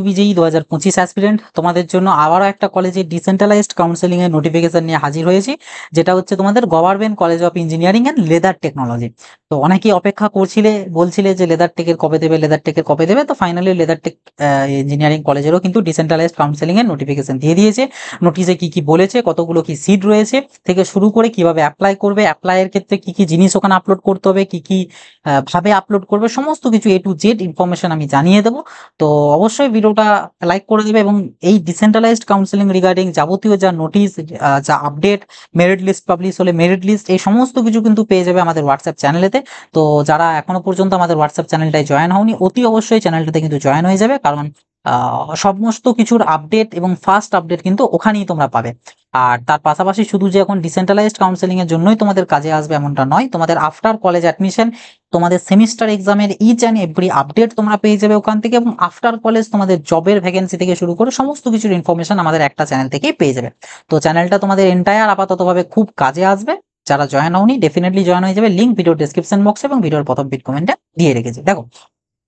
বিজয়ী 2025 অ্যাসপিরেন্ট তোমাদের জন্য আবারও একটা কলেজের ডিসেন্ট্রালাইজড কাউন্সেলিং এর নোটিফিকেশন নিয়ে হাজির হয়েছি, যেটা হচ্ছে তোমাদের government college of engineering and leather technology. তো অনেকেই অপেক্ষা করছিলে, বলছিলে যে লেদার টেকের কবে দেবে, লেদার টেকের কবে দেবে। তো ফাইনালি লেদার টেক ইঞ্জিনিয়ারিং কলেজেরও কিন্তু ডিসেন্ট্রালাইজড কাউন্সেলিং এর নোটিফিকেশন দিয়ে দিয়েছে। নোটিশে কি কি বলেছে, কতগুলো কি সিট রয়েছে থেকে শুরু করে কিভাবে অ্যাপ্লাই করবে, অ্যাপ্লাইয়ের ক্ষেত্রে কি কি জিনিস ওখানে আপলোড করতে হবে, কি কি ভাবে আপলোড করবে, সমস্ত কিছু A to Z ইনফরমেশন আমি জানিয়ে দেবো। তো অবশ্যই ভিডিওটা লাইক করে দেবে এবং এই ডিসেন্ট্রালাইজড কাউন্সেলিং রিগার্ডিং যাবতীয় যা নোটিশ, যা আপডেট, মেরিট লিস্ট পাবলিশ হলে মেরিট লিস্ট, এই সমস্ত কিছু কিন্তু পেয়ে যাবে আমাদের হোয়াটসঅ্যাপ চ্যানেলেতে। তো যারা এখনো পর্যন্ত আমাদের হোয়াটসঅ্যাপ চ্যানেলটায় জয়েন হওনি, অতি অবশ্যই চ্যানেলটাতে কিন্তু জয়েন হয়ে যাবে, কারণ সমস্ত কিছুর আপডেট এবং ফার্স্ট আপডেট কিন্তু ওখানেই তোমরা পাবে। আর তার পাশাপাশি শুধু যে এখন ডিসেন্ট্রালাইজড কাউন্সেলিং এর জন্যই তোমাদের কাজে আসবে এমনটা নয়, তোমাদের আফটার কলেজ অ্যাডমিশন, তোমাদের সেমিস্টার এক্সামের ইচ অ্যান্ড এভরি আপডেট তোমরা পেয়ে যাবে ওখান থেকে, এবং আফটার কলেজ তোমাদের জবের ভ্যাকেন্সি থেকে শুরু করে সমস্ত কিছুর ইনফরমেশন আমাদের একটা চ্যানেল থেকেই পেয়ে যাবে। তো চ্যানেলটা তোমাদের এন্টায়ার আপাততভাবে খুব কাজে আসবে। যারা জয়েন হওনি ডেফিনেটলি জয়েন হয়ে যাবে, লিঙ্ক ভিডিও ডেসক্রিপশন বক্সে এবং ভিডিওর প্রথম পিন কমেন্টে দিয়ে রেখেছি। দেখো,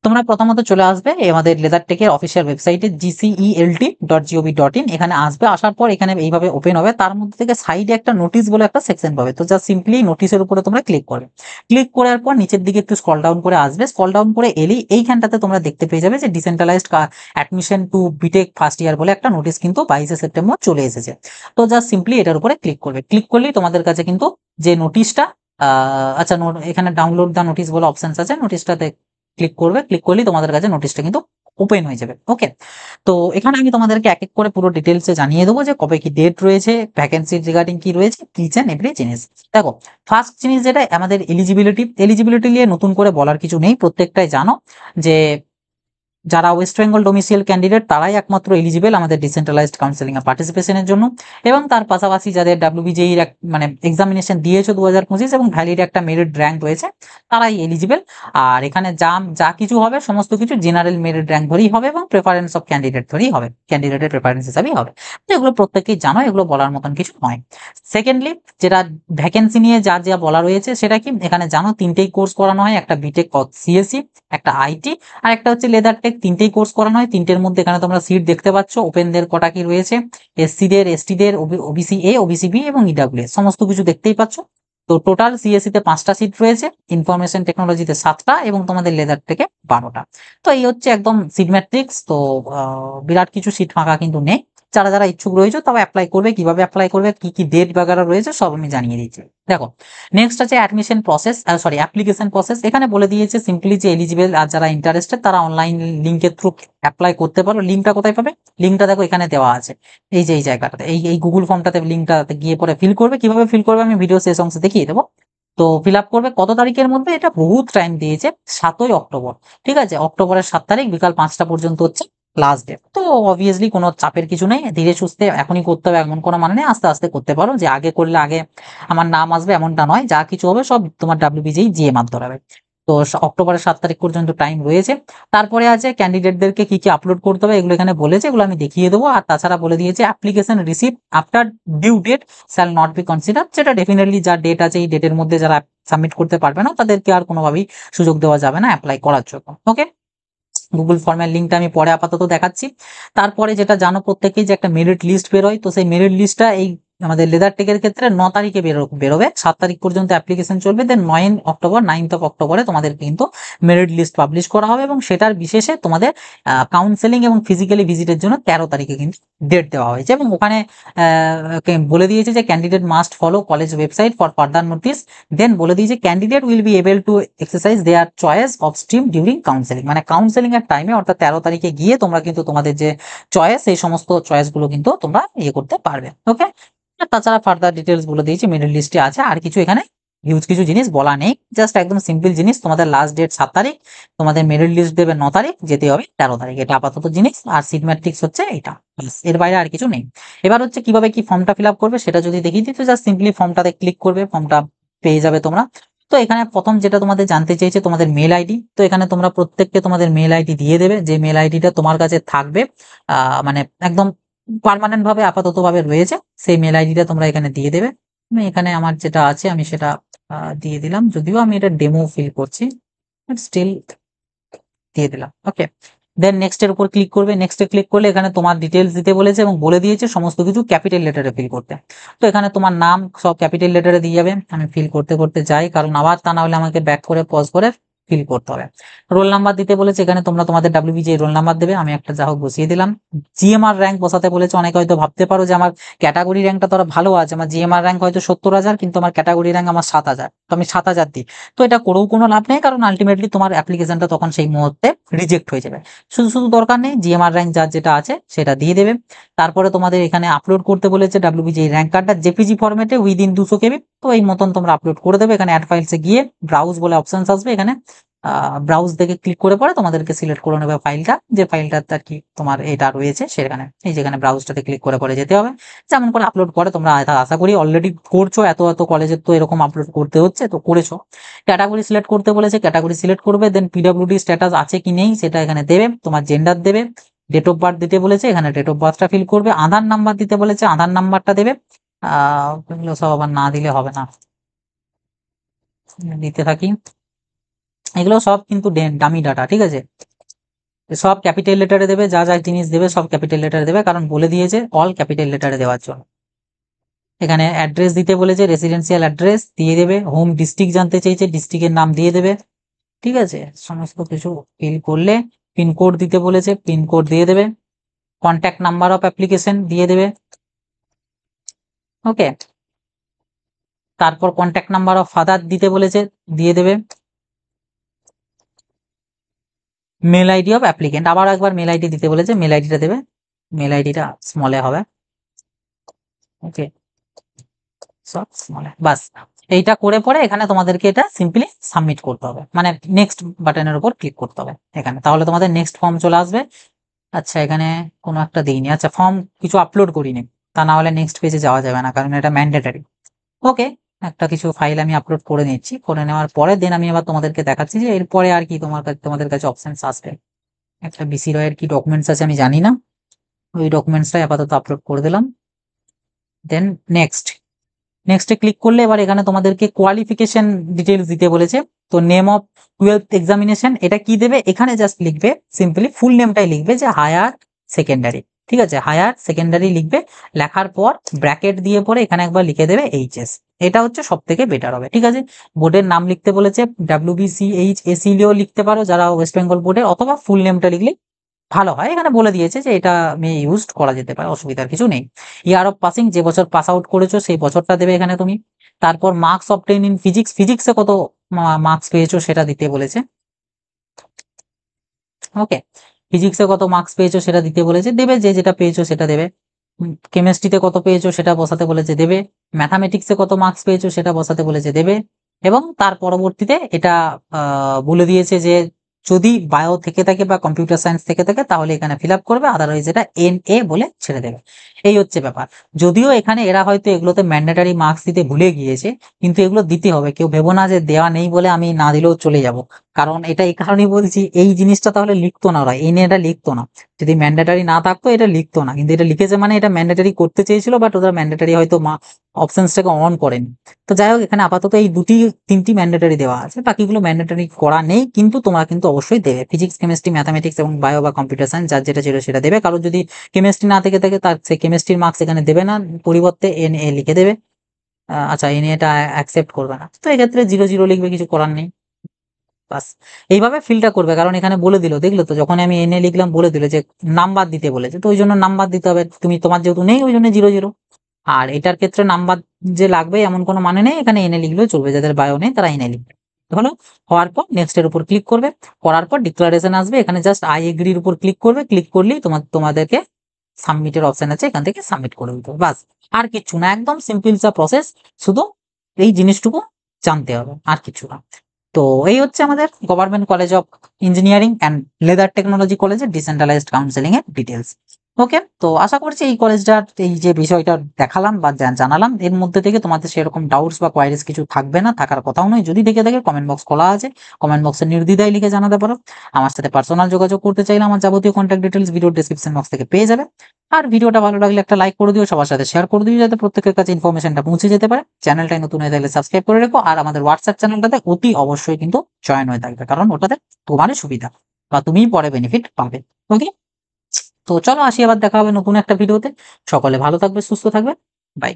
তোমরা প্রথমত চলে আসবে আমাদের লেদার টেকের অফিসিয়াল ওয়েবসাইটে gcelt.gov.in। এখানে আসবে, আসার পর এখানে এইভাবে ওপেন হবে, তার মধ্যে থেকে সাইডে একটা নোটিশ বলে একটা সেকশন পাবে। তো জাস্ট সিম্পলি নোটিশের উপরে তোমরা ক্লিক করবে। ক্লিক করার পর নিচের দিকে একটু স্ক্রল ডাউন করে আসবে, স্ক্রল ডাউন করে এলেই এইখানটাতে তোমরা দেখতে পেয়ে যাবে যে decentralised admission to BTech first year বলে একটা নোটিশ কিন্তু 22শে সেপ্টেম্বর চলে এসেছে। তো জাস্ট সিম্পলি এটার উপরে ক্লিক করবে। ক্লিক করলেই তোমাদের কাছে কিন্তু যে নোটিশটা, আচ্ছা এখানে ডাউনলোড দা নোটিশ বলে অপশন আছে, নোটিশটাতে ক্লিক করবে। ক্লিক করলেই তোমাদের কাছে নোটিশটা কিন্তু ওপেন হয়ে যাবে। ওকে, তো এখানে আমি তোমাদেরকে এক এক করে পুরো ডিটেলসে জানিয়ে দেবো যে কবে কি ডেট রয়েছে, ভ্যাকেন্সি রিগার্ডিং কি রয়েছে, ইচ এন্ড এভরি জিনিস। দেখো, ফার্স্ট জিনিস যেটা আমাদের এলিজিবিলিটি নিয়ে নতুন করে বলার কিছু নেই, প্রত্যেকটাই জানো যে যারা ওয়েস্ট বেঙ্গল ডোমিসিয়াল ক্যান্ডিডেট তারাই একমাত্র এলিজিবল আমাদের ডিসেন্ট্রালাইজড কাউন্সেলিং এ পার্টিসিপেশনের জন্য, এবং তার পাশাপাশি যাদের ডাব্লিউবিজেইর মানে এক্সামিনেশন দিয়েছো 2025 এবং ভ্যালিড একটা মেরিট র্যাঙ্ক রয়েছে, তারাই এলিজিবল। আর এখানে যা কিছু হবে সমস্ত কিছু জেনারেল মেরিট র্যাঙ্ক ধরেই হবে এবং প্রেফারেন্স অফ ক্যান্ডিডেট ধরেই হবে, ক্যান্ডিডেটের প্রেফারেন্স হিসাবেই হবে। তো এগুলো প্রত্যেকেই জানো, এগুলো বলার মতন কিছু নয়। সেকেন্ডলি, যেটা ভ্যাকেন্সি নিয়ে যা যা বলা রয়েছে সেটা কি, এখানে জানো তিনটেই কোর্স করানো হয়, একটা বিটেক সিএসসি, একটা আইটি, আর একটা হচ্ছে লেদার টেক। তিনটেই কোর্স করানো হয়। তিনটের মধ্যে এখানে তোমরা সিট দেখতে পাচ্ছ, ওপেনদের কটা কি রয়েছে, এসসিদের, এসটিদের, ওবিসি এ, ওবিসি বি এবং ইডাব্লিউ সমস্ত কিছু দেখতেই পাচ্ছ। তো টোটাল সিএসসি তে 5টা সিট রয়েছে, ইনফরমেশন টেকনোলজিতে 7টা এবং তোমাদের লেদার টেকে 12টা। তো এই হচ্ছে একদম সিট ম্যাট্রিক্স। তো বিরাট কিছু সিট ফাঁকা কিন্তু নেই। যারা যারা ইচ্ছুক রয়েছে তবে অ্যাপ্লাই করবে, কিভাবে অ্যাপ্লাই করবে, কি কি ডেট বাগারা রয়েছে সব আমি জানিয়ে দিচ্ছি। দেখো, নেক্সট আছে admission process, sorry application process. এখানে বলে দিয়েছে সিম্পলি যে এলিজিবল আর যারা ইন্টারেস্টেড তারা অনলাইন লিঙ্কের থ্রু অ্যাপ্লাই করতে পারো। লিঙ্কটা কোথায় পাবে, লিঙ্কটা দেখো এখানে দেওয়া আছে, এই যে এই জায়গাটাতে, এই গুগল ফর্মটাতে লিঙ্কটাতে গিয়ে পরে ফিল করবে। কিভাবে ফিল করবে আমি ভিডিও শেষ অংশে দেখিয়ে দেবো। তো ফিল আপ করবে কত তারিখের মধ্যে, এটা বহুত টাইম দিয়েছে, 7ই অক্টোবর। ঠিক আছে, অক্টোবরের 7 তারিখ বিকাল 5টা পর্যন্ত হচ্ছে লাস্ট ডেট। তো অবভিয়াসলি কোনো চাপের কিছু নেই, ধীরে সুস্থে এখনই করতে হবে এমন কোনো মানে নেই, আস্তে আস্তে করতে পারো। যে আগে করলে আগে আমার নাম আসবে এমনটা নয়, যা কিছু হবে সব তোমার ডাব্লিউবিজেই জিএ মাধ্যমে হবে। তো অক্টোবরের 7 তারিখ পর্যন্ত টাইম রয়েছে। তারপরে আছে ক্যান্ডিডেটদেরকে কি কি আপলোড করতে হবে, এগুলো এখানে বলেছে, এগুলো আমি দেখিয়ে দেবো। আর তাছাড়া বলে দিয়েছে application receive after due date shall not be consider, যেটা ডেফিনেটলি যা ডেট আছে এই ডেটের মধ্যে যারা সাবমিট করতে পারবে না তাদেরকে আর কোনোভাবেই সুযোগ দেওয়া যাবে না অ্যাপ্লাই করার জন্য। ওকে, গুগল ফর্মের লিঙ্কটা আমি পরে আপাতত দেখাচ্ছি। তারপরে যেটা জানো প্রত্যেকেই যে একটা মেরিট লিস্ট বেরোয়, তো সেই মেরিট লিস্টটা এই আমাদের লেদার টেকের ক্ষেত্রে 9 তারিখে বেরোবে, 7 তারিখ পর্যন্ত অ্যাপ্লিকেশন চলবে, দেন 9 অফ অক্টোবরে তোমাদের কিন্তু মেরিট লিস্ট পাবলিশ করা হবে, এবং সেটার বিশেষে তোমাদের কাউন্সেলিং এবং ফিজিক্যালি ভিজিটের জন্য 13 তারিখে কিন্তু ডেট দেওয়া হয়েছে। এবং ওখানে বলে দিয়েছে যে candidate must follow college website for further notice, then বলে দিয়েছে candidate will be able to exercise their choice of stream during counselling, মানে কাউন্সেলিং এর টাইমে অর্থাৎ 13 তারিখে গিয়ে তোমরা কিন্তু তোমাদের যে চয়েস এই সমস্ত চয়েস গুলো কিন্তু তোমরা করতে পারবে। ওকে, তাছাড়া ফার্দার ডিটেলস বলে দিয়েছি, মিডল লিস্টে আছে, আর কিছু এখানে হিউজ কিছু জিনিস বলা নেই, জাস্ট একদম সিম্পল জিনিস। তোমাদের লাস্ট ডেট 7 তারিখ, তোমাদের মেরিট লিস্ট দেবে 9 তারিখ, যেতে হবে 13 তারিখ, এটা আপাতত জিনিস। আর সিট ম্যাট্রিক্স হচ্ছে এটা, এর বাইরে আর কিছু নেই। এবার হচ্ছে কিভাবে কি ফর্মটা ফিল আপ করবে সেটা যদি দেখিয়ে দিই, তো জাস্ট সিম্পলি ফর্মটাতে ক্লিক করবে, ফর্মটা পেয়ে যাবে তোমরা। তো এখানে প্রথম যেটা তোমাদের জানতে চেয়েছে তোমাদের মেল আইডি, তো এখানে তোমরা প্রত্যেককে তোমাদের মেল আইডি দিয়ে দেবে, যে মেল আইডিটা তোমার কাছে থাকবে, মানে একদম পার্মানেন্ট ভাবে আপাতত ভাবে রয়েছে, সেই মেল আইডিটা তোমরা এখানে দিয়ে দেবে। আমি এখানে আমার যেটা আছে আমি সেটা দিয়ে দিলাম, যদিও আমি এটা ডেমো ফিল করছি, স্টিল দিয়ে দিলাম। ওকে, দেন নেক্সটের উপর ক্লিক করবে। নেক্সটে ক্লিক করলে এখানে তোমার ডিটেলস দিতে বলেছে এবং বলে দিয়েছে সমস্ত কিছু ক্যাপিটাল লেটারে ফিল করতে। তো এখানে তোমার নাম সব ক্যাপিটাল লেটারে দিয়ে যাবে। আমি ফিল করতে করতে যাই, কারণ আবার তা না হলে আমাকে ব্যাক করে পজ করে ফিল করতে হবে। রোল নাম্বার দিতে বলেছে, এখানে তোমরা তোমাদের ডাব্লিউবি যে রোল নাম্বার দেবে, আমি একটা যা হোক বসিয়ে দিলাম। জিএমআর র্যাঙ্ক বসাতে বলেছে। অনেকে হয়তো ভাবতে পারো যে আমার ক্যাটাগরি র্যাঙ্কটা তো ভালো আছে, আমার জিএমআর র্যাঙ্ক হয়তো 70,000, কিন্তু আমার ক্যাটাগরি র্যাঙ্ক আমার 7,000, তো আমি 7,000 দিই। তো এটা করেও কোনো লাভ নেই, কারণ আলটিমেটলি তোমার অ্যাপ্লিকেশনটা তখন সেই মুহূর্তে রিজেক্ট হয়ে যাবে। শুধু শুধু দরকার নেই, জিএমআর র্যাঙ্ক যার যেটা আছে সেটা দিয়ে দেবে। তারপরে তোমাদের এখানে আপলোড করতে বলেছে ডাব্লিউবি যে র্যাঙ্ক কার্ডটা জেপিজি ফরম্যাটে উইদিন 200 কেবি। তো এই মতন তোমরা আপলোড করে দেবে। এখানে অ্যাড ফাইলসে গিয়ে ব্রাউজ বলে অপশনস আসবে, এখানে ব্রাউজ থেকে ক্লিক করে পরে তোমাদেরকে সিলেক্ট করে নেবে ফাইলটা, যে ফাইলটাতে আর কি তোমার এটা রয়েছে সেখানে, এই যেখানে ব্রাউজটাতে ক্লিক করে পরে যেতে হবে। যেমন করে আপলোড করে তোমরা আশা করি অলরেডি করছো, এত এত কলেজের তো এরকম আপলোড করতে হচ্ছে, তো করেছো। ক্যাটাগরি সিলেক্ট করতে বলেছে, ক্যাটাগরি সিলেক্ট করবে। দেন পিডব্লিউডি স্ট্যাটাস আছে কি নেই সেটা এখানে দেবে, তোমার জেন্ডার দেবে, ডেট অফ বার্থ দিতে বলেছে, এখানে ডেট অফ বার্থটা ফিল করবে। আধার নাম্বার দিতে বলেছে, আধার নাম্বারটা দেবে। এগুলো সব আবার না দিলে হবে না, দিতে থাকি। এগুলো সব কিন্তু ডামি ডাটা, ঠিক আছে। সব ক্যাপিটাল লেটারে দেবে, যা যা জিনিস দেবে সব ক্যাপিটাল লেটারে দেবে, কারণ বলে দিয়েছে অল ক্যাপিটাল লেটারে দেওয়ার জন্য। এখানে অ্যাড্রেস দিতে বলেছে, রেসিডেন্সিয়াল অ্যাড্রেস দিয়ে দেবে। হোম ডিস্ট্রিক্ট জানতে চেয়েছে, ডিস্ট্রিক্টের নাম দিয়ে দেবে, ঠিক আছে। সমস্ত কিছু ফিল করলে পিনকোড দিতে বলেছে, পিনকোড দিয়ে দেবে। কন্ট্যাক্ট নাম্বার অফ অ্যাপ্লিকেশন দিয়ে দেবে, ওকে। তারপর কন্ট্যাক্ট নাম্বার অফ ফাদার দিতে বলেছে, দিয়ে দেবে। মেল আইডি অফ অ্যাপ্লিকেন্ট, আবার একবার মেল আইডি দিতে বলেছে, মেল আইডিটা দেবে। মেল আইডিটা স্মলে হবে, ওকে, সব স্মলে। বাস, এইটা করে পরে এখানে তোমাদেরকে এটা সিম্পলি সাবমিট করতে হবে, মানে নেক্সট বাটনের উপর ক্লিক করতে হবে এখানে, তাহলে তোমাদের নেক্সট ফর্ম চলে আসবে। আচ্ছা, এখানে কোনো একটা দিইনি, আচ্ছা ফর্ম কিছু আপলোড করিনি, তা না হলে নেক্সট পেজে যাওয়া যাবে না, কারণ এটা ম্যান্ডেটারি। ওকে, একটা কিছু ফাইল আমি আপলোড করে নিচ্ছি, করে নেওয়ার পরে দেন আমি আবার তোমাদেরকে দেখাচ্ছি যে এরপরে আর কি তোমাদের কাছে অপশনস আসবে। একটা বিসি রয়ের কি ডকুমেন্টস আছে আমি জানি না, ওই ডকুমেন্টসটাই আপাতত আপলোড করে দিলাম। দেন নেক্সটে ক্লিক করলে এবার এখানে তোমাদেরকে কোয়ালিফিকেশন ডিটেলস দিতে বলেছে। তো নেম অফ 12th এক্সামিনেশন এটা কি দেবে, এখানে জাস্ট লিখবে সিম্পলি ফুল নেমটাই লিখবে যে হায়ার সেকেন্ডারি, ঠিক আছে, হায়ার সেকেন্ডারি লিখবে। লেখার পর ব্র্যাকেট দিয়ে পরে এখানে একবার লিখে দেবে এইচএস, এটা হচ্ছে সব থেকে বেটার হবে, ঠিক আছে। বোর্ডের নাম লিখতে বলেছে, WBCHAC লিখতে পারো যারা ওয়েস্ট বেঙ্গল বোর্ডের, অথবা ফুল নেমটা লিখলে ভালো হয়। এখানে বলে দিয়েছে যে এটা ইউজ করা যেতে পারে, অসুবিধার কিছু নেই। ইয়ার অফ পাসিং, যে বছর পাস আউট করেছো সেই বছরটা দেবে এখানে তুমি। তারপর মার্কস অবটেইন ইন ফিজিক্স, ফিজিক্সে কত মার্কস পেয়েছো সেটা দিতে বলেছে, ওকে। ফিজিক্সে কত মার্কস পেয়েছো সেটা দিতে বলেছে, দেবে, যে যেটা পেয়েছো সেটা দেবে। কেমিস্ট্রিতে কত পেয়েছো সেটা বসাতে বলেছে, দেবে। ম্যাথামেটিক্সে কত মার্কস পেয়েছো সেটা বসাতে বলেছে, দেবে। এবং তার পরবর্তীতে এটা বলে দিয়েছে যে যদি বায়ো থেকে থাকে বা কম্পিউটার সায়েন্স থেকে থাকে তাহলে এখানে ফিল আপ করবে, আদারওয়াইজ এটা NA বলে ছেড়ে দেবে। এই হচ্ছে ব্যাপার। যদিও এখানে এরা হয়তো এগুলোতে ম্যান্ডেটারি মার্কস দিতে ভুলে গিয়েছে, কিন্তু এগুলো দিতে হবে, কেউ ভেবো না যে দেওয়া নেই বলে আমি না দিলেও চলে যাব। কারণ এটা এই কারণেই বলছি, এই জিনিসটা তাহলে লিখতো না ওরা, NA এটা লিখতো না। যদি ম্যান্ডেটারি না থাকতো এটা লিখতো না, কিন্তু এটা লিখেছে মানে এটা ম্যান্ডেটারি করতে চেয়েছিল, বাট ওরা ম্যান্ডেটারি হয়তো অপশনসটাকে অন করেনি। তো যাই হোক, এখানে আপাতত এই তিনটি ম্যান্ডেটারি দেওয়া আছে, বাকিগুলো ম্যান্ডেটারি করা নেই, কিন্তু তোমরা কিন্তু অবশ্যই দেবে। ফিজিক্স, কেমিস্ট্রি, ম্যাথামেটিক্স এবং বায়ো বা কম্পিউটার সায়েন্স যার যেটা ছিল সেটা দেবে। কারণ যদি কেমিস্ট্রি না থেকে থাকে তার সেই কেমিস্ট্রির মার্কস এখানে দেবে না, পরিবর্তে NA লিখে দেবে। আচ্ছা, NA এটা অ্যাকসেপ্ট করবে না, তো এক্ষেত্রে 0 0 লিখবে, কিছু করার নেই। বাস, এইভাবে ফিলটা করবে, কারণ এখানে বলে দিল, দেখলো তো, যখন আমি NA লিখলাম বলে দিল যে নাম্বার দিতে বলেছে, তো ওই জন্য নাম্বার দিতে হবে, তুমি তোমার যেহেতু নেই ওই জন্য 0 0। আর এটার ক্ষেত্রে নাম্বার যে লাগবে এমন কোনো মানে নেই, এখানে NA লিখলেও চলবে, যাদের বায়ো নেই তারা NA লিখবে। হলো, হওয়ার পর নেক্সট এর উপর ক্লিক করবে, করার পর ডিক্লারেশন আসবে, এখানে জাস্ট আই এগ্রির উপর ক্লিক করবে, ক্লিক করলেই তোমাদেরকে সাবমিটের অপশন আছে, এখান থেকে সাবমিট করে দিতে হবে। বাস, আর কিছু না, একদম সিম্পল সা প্রসেস, শুধু এই জিনিসটুকু জানতে হবে, আর কিছু না। তো এই হচ্ছে আমাদের government college of engineering and leather technology কলেজের ডিসেন্ট্রালাইজড কাউন্সেলিং এর ডিটেলস। ওকে, তো আশা করছি এই কলেজটার এই যে বিষয়টা দেখালাম বা জানালাম, এর মধ্যে থেকে তোমাদের সেরকম ডাউটস বা কোয়ারিজ কিছু থাকবে না, থাকার কথাও নয়। যদি দেখে থাকে কমেন্ট বক্স খোলা আছে, কমেন্ট বক্সে নির্দ্বিধায় লিখে জানাতে পারো। আমার সাথে পার্সোনাল যোগাযোগ করতে চাইলে আমার যাবতীয় কন্ট্যাক্ট ডিটেলস ভিডিওর ডেসক্রিপশন বক্স থেকে পেয়ে যাবে। আর ভিডিওটা ভালো লাগলে একটা লাইক করে দিও, সবার সাথে শেয়ার করে দিও, যাতে প্রত্যেকের কাছে ইনফরমেশনটা পৌঁছে যেতে পারে। চ্যানেলটাই নতুন হয়ে থাকলে সাবস্ক্রাইব করে রেখো, আর আমাদের হোয়াটসঅ্যাপ চ্যানেলটাতে অতি অবশ্যই কিন্তু জয়েন হয়ে থাকবে, কারণ ওটাতে তোমারই সুবিধা। বা তুমিই পরে বেনিফিট পাবে। ওকে? তো চলো আসি, আবার দেখা হবে নতুন একটা ভিডিওতে। সকলে ভালো থাকবে, সুস্থ থাকবে। বাই।